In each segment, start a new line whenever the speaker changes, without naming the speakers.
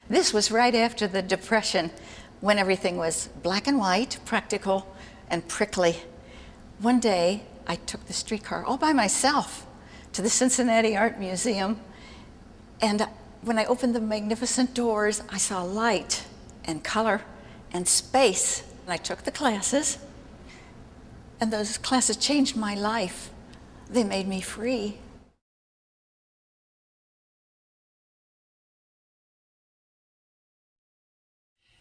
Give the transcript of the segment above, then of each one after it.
This was right after the Depression, when everything was black and white, practical, and prickly. One day, I took the streetcar all by myself to the Cincinnati Art Museum, and when I opened the magnificent doors, I saw light and color and space. And I took the classes, and those classes changed my life. They made me free.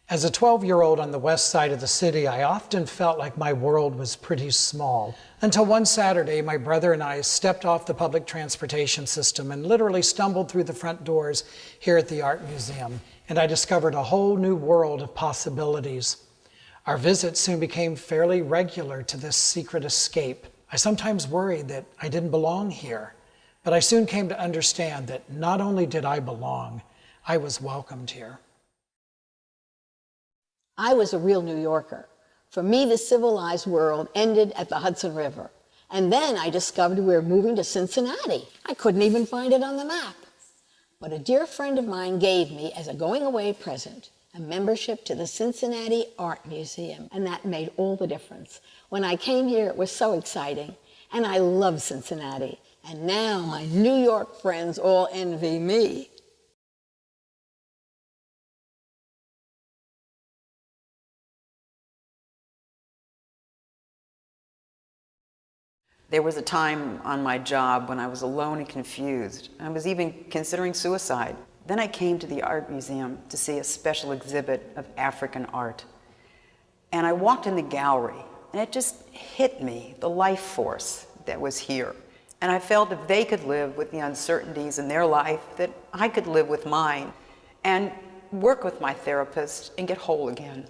As a 12-year-old on the west side of the city, I often felt like my world was pretty small. Until one Saturday, my brother and I stepped off the public transportation system and literally stumbled through the front doors here at the Art Museum, and I discovered a whole new world of possibilities. Our visit soon became fairly regular to this secret escape. I sometimes worried that I didn't belong here, but I soon came to understand that not only did I belong, I was welcomed here.
I was a real New Yorker. For me, the civilized world ended at the Hudson River. And then I discovered we were moving to Cincinnati. I couldn't even find it on the map. But a dear friend of mine gave me, as a going-away present, a membership to the Cincinnati Art Museum, and that made all the difference. When I came here, it was so exciting, and I love Cincinnati. And now my New York friends all envy me.
There was a time on my job when I was alone and confused. I was even considering suicide. Then I came to the Art Museum to see a special exhibit of African art. And I walked in the gallery, and it just hit me, the life force that was here. And I felt if they could live with the uncertainties in their life, that I could live with mine and work with my therapist and get whole again.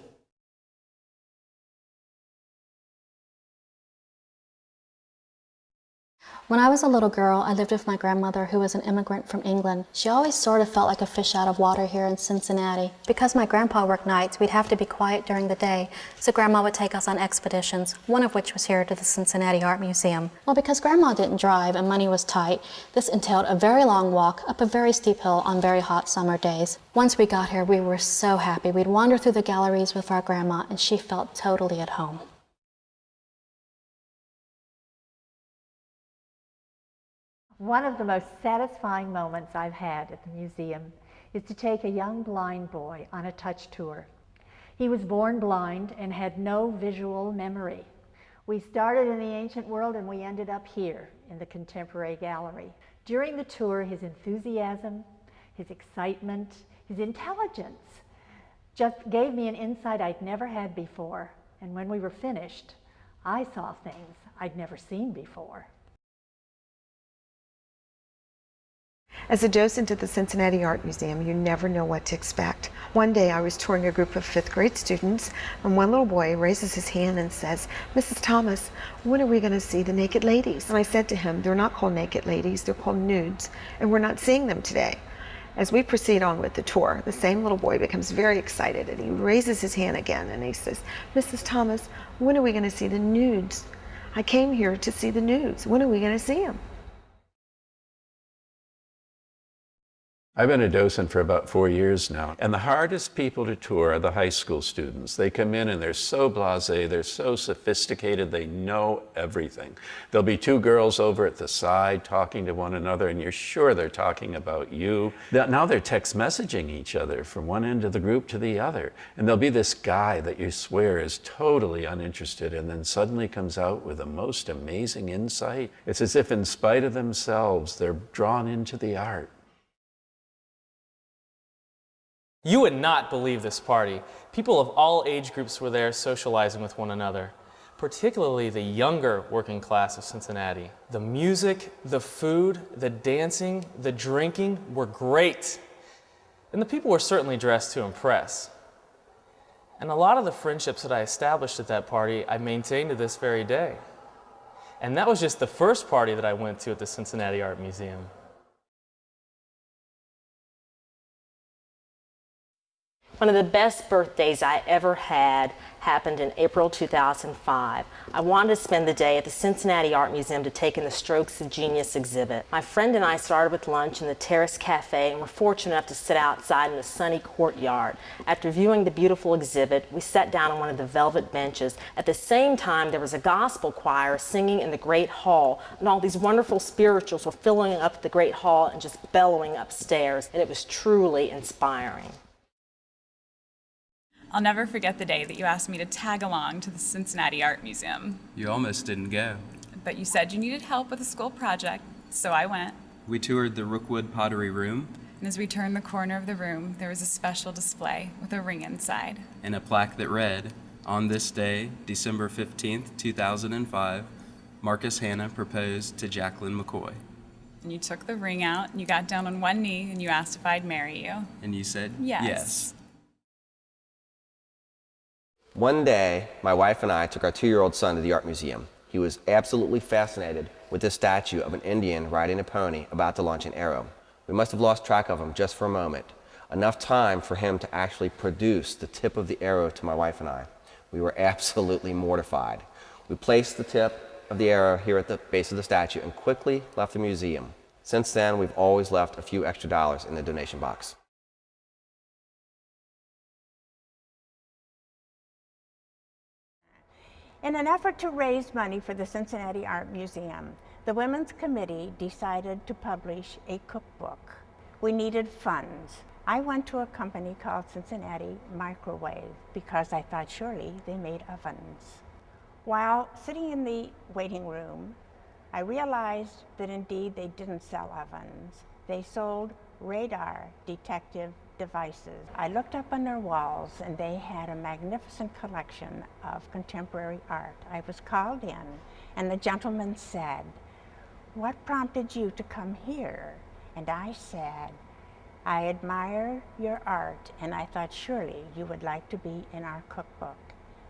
When I was a little girl, I lived with my grandmother, who was an immigrant from England. She always sort of felt like a fish out of water here in Cincinnati. Because my grandpa worked nights, we'd have to be quiet during the day, so Grandma would take us on expeditions, one of which was here to the Cincinnati Art Museum. Well, because Grandma didn't drive and money was tight, this entailed a very long walk up a very steep hill on very hot summer days. Once we got here, we were so happy. We'd wander through the galleries with our grandma, and she felt totally at home.
One of the most satisfying moments I've had at the museum is to take a young blind boy on a touch tour. He was born blind and had no visual memory. We started in the ancient world and we ended up here in the contemporary gallery. During the tour, his enthusiasm, his excitement, his intelligence just gave me an insight I'd never had before. And when we were finished, I saw things I'd never seen before.
As a docent at the Cincinnati Art Museum, you never know what to expect. One day I was touring a group of 5th grade students, and one little boy raises his hand and says, "Mrs. Thomas, when are we going to see the naked ladies?" And I said to him, "They're not called naked ladies, they're called nudes, and we're not seeing them today." As we proceed on with the tour, the same little boy becomes very excited, and he raises his hand again, and he says, "Mrs. Thomas, when are we going to see the nudes? I came here to see the nudes. When are we going to see them?"
I've been a docent for about 4 years now, and the hardest people to tour are the high school students. They come in and they're so blasé, they're so sophisticated, they know everything. There'll be 2 girls over at the side talking to one another, and you're sure they're talking about you. Now they're text messaging each other from one end of the group to the other, and there'll be this guy that you swear is totally uninterested and then suddenly comes out with the most amazing insight. It's as if in spite of themselves, they're drawn into the art.
You would not believe this party. People of all age groups were there socializing with one another, particularly the younger working class of Cincinnati. The music, the food, the dancing, the drinking were great. And the people were certainly dressed to impress. And a lot of the friendships that I established at that party, I maintain to this very day. And that was just the first party that I went to at the Cincinnati Art Museum.
One of the best birthdays I ever had happened in April 2005. I wanted to spend the day at the Cincinnati Art Museum to take in the Strokes of Genius exhibit. My friend and I started with lunch in the Terrace Cafe and were fortunate enough to sit outside in the sunny courtyard. After viewing the beautiful exhibit, we sat down on one of the velvet benches. At the same time, there was a gospel choir singing in the Great Hall, and all these wonderful spirituals were filling up the Great Hall and just bellowing upstairs, and it was truly inspiring.
I'll never forget the day that you asked me to tag along to the Cincinnati Art Museum.
You almost didn't go.
But you said you needed help with a school project, so I went.
We toured the Rookwood Pottery Room.
And as we turned the corner of the room, there was a special display with a ring inside.
And a plaque that read, "On this day, December 15th, 2005, Marcus Hanna proposed to Jacqueline McCoy."
And you took the ring out, and you got down on one knee, and you asked if I'd marry you.
And you said
Yes.
One day, my wife and I took our 2-year-old son to the art museum. He was absolutely fascinated with this statue of an Indian riding a pony about to launch an arrow. We must have lost track of him just for a moment, enough time for him to actually produce the tip of the arrow to my wife and I. We were absolutely mortified. We placed the tip of the arrow here at the base of the statue and quickly left the museum. Since then, we've always left a few extra dollars in the donation box.
In an effort to raise money for the Cincinnati Art Museum, the Women's Committee decided to publish a cookbook. We needed funds. I went to a company called Cincinnati Microwave because I thought surely they made ovens. While sitting in the waiting room, I realized that indeed they didn't sell ovens. They sold radar detective devices. I looked up on their walls and they had a magnificent collection of contemporary art. I was called in and the gentleman said, "What prompted you to come here?" And I said, "I admire your art and I thought surely you would like to be in our cookbook."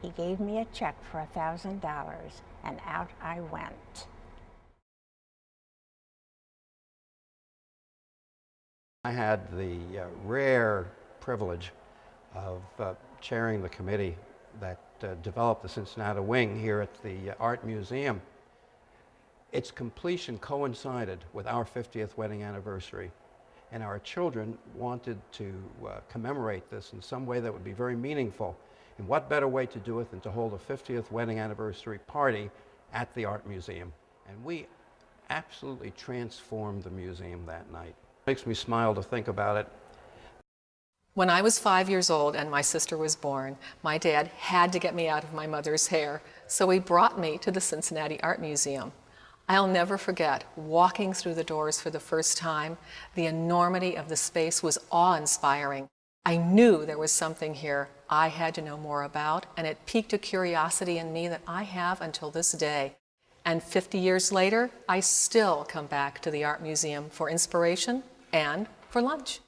He gave me a check for $1,000 and out I went.
I had the rare privilege of chairing the committee that developed the Cincinnati wing here at the Art Museum. Its completion coincided with our 50th wedding anniversary, and our children wanted to commemorate this in some way that would be very meaningful. And what better way to do it than to hold a 50th wedding anniversary party at the Art Museum? And we absolutely transformed the museum that night. Makes me smile to think about it.
When I was 5 years old and my sister was born, my dad had to get me out of my mother's hair, so he brought me to the Cincinnati Art Museum. I'll never forget walking through the doors for the first time. The enormity of the space was awe-inspiring. I knew there was something here I had to know more about, and it piqued a curiosity in me that I have until this day. And 50 years later, I still come back to the Art Museum for inspiration and for lunch.